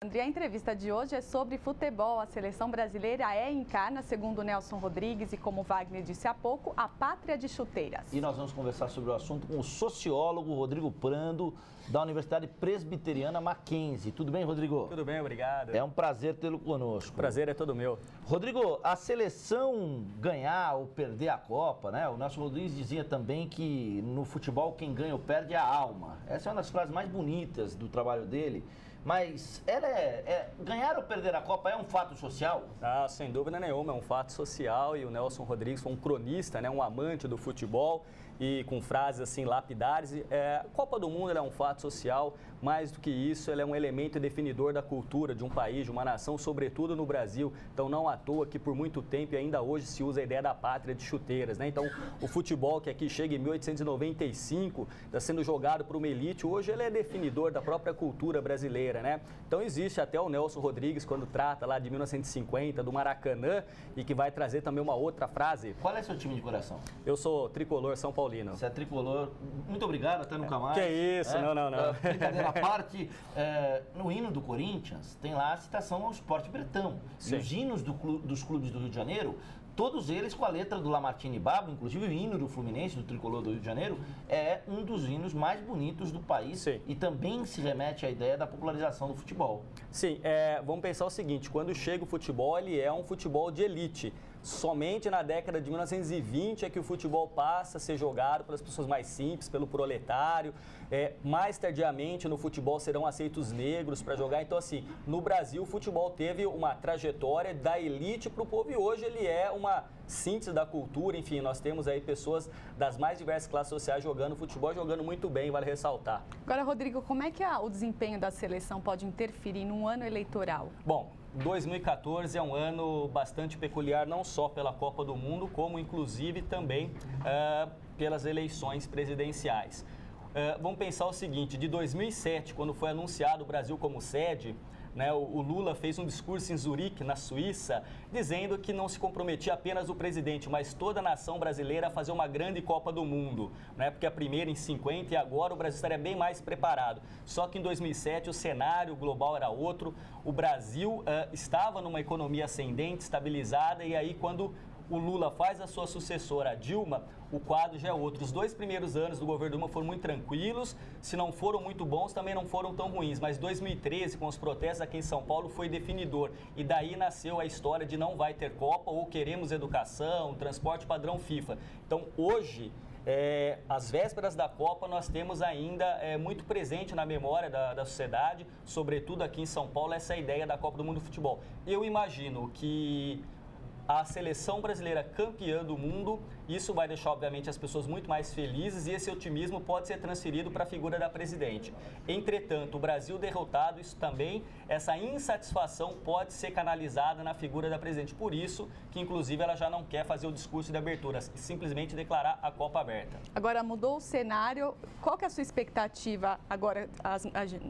André, a entrevista de hoje é sobre futebol. A seleção brasileira encarna, segundo Nelson Rodrigues e como Wagner disse há pouco, a pátria de chuteiras. E nós vamos conversar sobre o assunto com o sociólogo Rodrigo Prando, da Universidade Presbiteriana Mackenzie. Tudo bem, Rodrigo? Tudo bem, obrigado. É um prazer tê-lo conosco. O prazer é todo meu. Rodrigo, a seleção ganhar ou perder a Copa, né? O Nelson Rodrigues dizia também que no futebol quem ganha ou perde é a alma. Essa é uma das frases mais bonitas do trabalho dele. Mas ganhar ou perder a Copa é um fato social? Ah, sem dúvida nenhuma, é um fato social e o Nelson Rodrigues foi um cronista, né, um amante do futebol e com frases assim lapidares. A Copa do Mundo é um fato social, mais do que isso, ela é um elemento definidor da cultura de um país, de uma nação, sobretudo no Brasil. Então não à toa que por muito tempo e ainda hoje se usa a ideia da pátria de chuteiras, né? Então o futebol que aqui chega em 1895, está sendo jogado por uma elite, hoje ele é definidor da própria cultura brasileira, né? Então existe até o Nelson Rodrigues quando trata lá de 1950 do Maracanã e que vai trazer também uma outra frase. Qual é seu time de coração? Eu sou tricolor São Paulino. Você é tricolor. Muito obrigado, até nunca mais. Que isso, não. Brincadeira à parte, no hino do Corinthians tem lá a citação ao Esporte Bretão. Sim. E os hinos dos clubes do Rio de Janeiro, todos eles com a letra do Lamartine Babo, inclusive o hino do Fluminense, do tricolor do Rio de Janeiro, é um dos hinos mais bonitos do país. Sim. E também se remete à ideia da popularização do futebol. Sim, vamos pensar o seguinte, quando chega o futebol, ele é um futebol de elite. Somente na década de 1920 é que o futebol passa a ser jogado pelas pessoas mais simples, pelo proletário. Mais tardiamente no futebol serão aceitos negros para jogar. Então assim, no Brasil o futebol teve uma trajetória da elite para o povo e hoje ele é uma síntese da cultura. Enfim, nós temos aí pessoas das mais diversas classes sociais jogando futebol, jogando muito bem, vale ressaltar. Agora, Rodrigo, como é que o desempenho da seleção pode interferir num ano eleitoral? Bom, 2014 é um ano bastante peculiar, não só pela Copa do Mundo, como inclusive também pelas eleições presidenciais. Vamos pensar o seguinte, de 2007, quando foi anunciado o Brasil como sede, né, o Lula fez um discurso em Zurique, na Suíça, dizendo que não se comprometia apenas o presidente, mas toda a nação brasileira a fazer uma grande Copa do Mundo, né, porque a primeira em 50 e agora o Brasil estaria bem mais preparado. Só que em 2007 o cenário global era outro, o Brasil estava numa economia ascendente, estabilizada, e aí quando o Lula faz a sua sucessora, a Dilma, o quadro já é outro. Os 2 primeiros anos do governo Dilma foram muito tranquilos, se não foram muito bons, também não foram tão ruins. Mas 2013, com os protestos aqui em São Paulo, foi definidor. E daí nasceu a história de não vai ter Copa ou queremos educação, transporte padrão FIFA. Então, hoje, às vésperas da Copa, nós temos ainda muito presente na memória da sociedade, sobretudo aqui em São Paulo, essa ideia da Copa do Mundo de Futebol. Eu imagino que a seleção brasileira campeã do mundo, isso vai deixar, obviamente, as pessoas muito mais felizes e esse otimismo pode ser transferido para a figura da presidente. Entretanto, o Brasil derrotado, isso também, essa insatisfação pode ser canalizada na figura da presidente. Por isso que, inclusive, ela já não quer fazer o discurso de abertura, simplesmente declarar a Copa aberta. Agora, mudou o cenário. Qual que é a sua expectativa? Agora,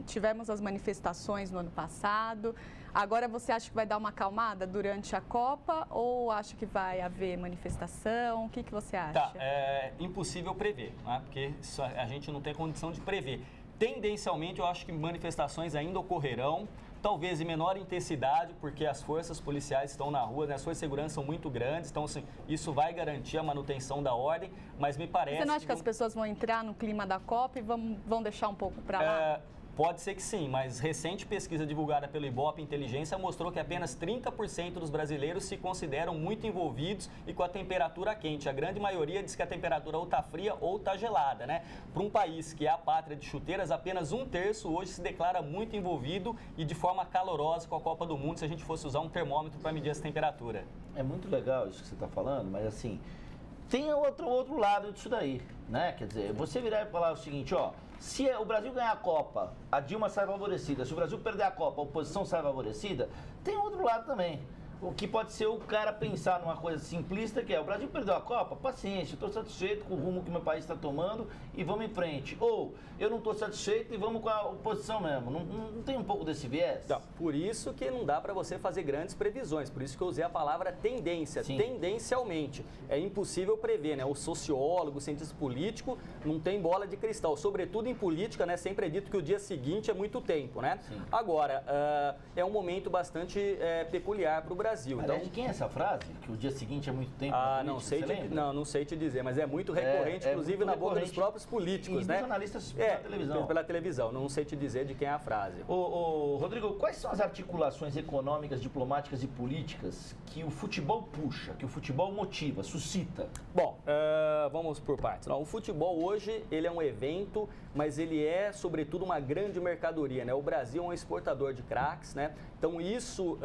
tivemos as manifestações no ano passado. Agora você acha que vai dar uma acalmada durante a Copa ou acha que vai haver manifestação? O que você acha? Tá, é impossível prever, né? Porque a gente não tem condição de prever. Tendencialmente, eu acho que manifestações ainda ocorrerão, talvez em menor intensidade, porque as forças policiais estão na rua, né? As forças de segurança são muito grandes, então assim, isso vai garantir a manutenção da ordem, mas me parece... Você não acha que as pessoas vão entrar no clima da Copa e vão deixar um pouco para lá? Pode ser que sim, mas recente pesquisa divulgada pelo Ibope Inteligência mostrou que apenas 30% dos brasileiros se consideram muito envolvidos e com a temperatura quente. A grande maioria diz que a temperatura ou está fria ou está gelada, né? Para um país que é a pátria de chuteiras, apenas 1/3 hoje se declara muito envolvido e de forma calorosa com a Copa do Mundo, se a gente fosse usar um termômetro para medir essa temperatura. É muito legal isso que você está falando, mas assim, tem outro lado disso daí, né? Quer dizer, você virar e falar o seguinte, ó, se o Brasil ganhar a Copa, a Dilma sai favorecida. Se o Brasil perder a Copa, a oposição sai favorecida. Tem outro lado também. O que pode ser o cara pensar numa coisa simplista, que é: o Brasil perdeu a Copa? Paciência, eu estou satisfeito com o rumo que meu país está tomando e vamos em frente. Ou eu não estou satisfeito e vamos com a oposição mesmo. Não tem um pouco desse viés? Não, por isso que não dá para você fazer grandes previsões, por isso que eu usei a palavra tendência. Sim. Tendencialmente. É impossível prever, né? O sociólogo, o cientista político não tem bola de cristal. Sobretudo em política, né? Sempre é dito que o dia seguinte é muito tempo, né? Sim. Agora, é um momento bastante peculiar para o Brasil. Aliás, Então, de quem é essa frase? Que o dia seguinte é muito tempo Ah, na não política, sei, você lembra? não sei te dizer, mas é muito recorrente, É inclusive muito na boca dos recorrente. próprios políticos, E né? dos analistas pela televisão. Pela televisão, não sei te dizer de quem é a frase. Ô, Rodrigo, quais são as articulações econômicas, diplomáticas e políticas que o futebol puxa, que o futebol motiva, suscita? Bom, vamos por partes. Não, o futebol hoje, ele é um evento, mas ele é, sobretudo, uma grande mercadoria, né? O Brasil é um exportador de craques, né? Então, isso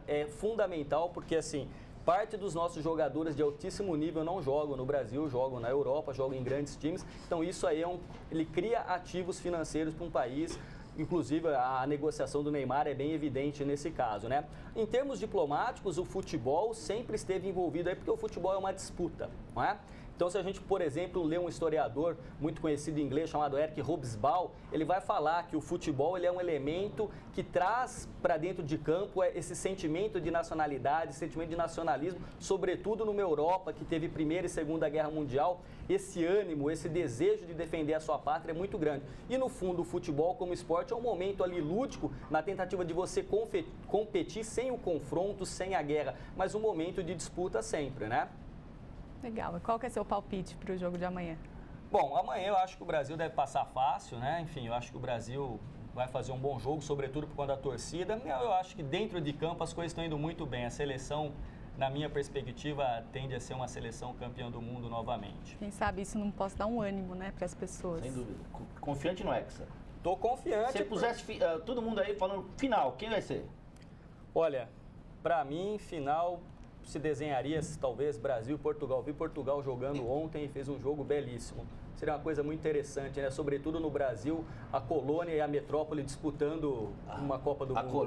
é fundamental, porque, assim, parte dos nossos jogadores de altíssimo nível não jogam no Brasil, jogam na Europa, jogam em grandes times. Então, isso aí ele cria ativos financeiros para um país. Inclusive, a negociação do Neymar é bem evidente nesse caso, né? Em termos diplomáticos, o futebol sempre esteve envolvido aí, porque o futebol é uma disputa, não é? Então, se a gente, por exemplo, lê um historiador muito conhecido em inglês chamado Eric Hobsbawm, ele vai falar que o futebol ele é um elemento que traz para dentro de campo esse sentimento de nacionalidade, esse sentimento de nacionalismo, sobretudo numa Europa que teve Primeira e Segunda Guerra Mundial. Esse ânimo, esse desejo de defender a sua pátria é muito grande. E, no fundo, o futebol como esporte é um momento ali lúdico na tentativa de você competir sem o confronto, sem a guerra, mas um momento de disputa sempre, né? Legal. E qual que é seu palpite para o jogo de amanhã? Bom, amanhã eu acho que o Brasil deve passar fácil, né? Enfim, eu acho que o Brasil vai fazer um bom jogo, sobretudo por conta da torcida. Eu acho que dentro de campo as coisas estão indo muito bem. A seleção, na minha perspectiva, tende a ser uma seleção campeã do mundo novamente. Quem sabe isso não possa dar um ânimo, né, para as pessoas. Sem dúvida. Confiante no Hexa. Tô confiante. Se você pusesse todo mundo aí falando final, quem vai ser? Olha, para mim, final se desenharia talvez Brasil e Portugal. Vi Portugal jogando ontem e fez um jogo belíssimo. Seria uma coisa muito interessante, né? Sobretudo no Brasil, a colônia e a metrópole disputando uma Copa do Mundo.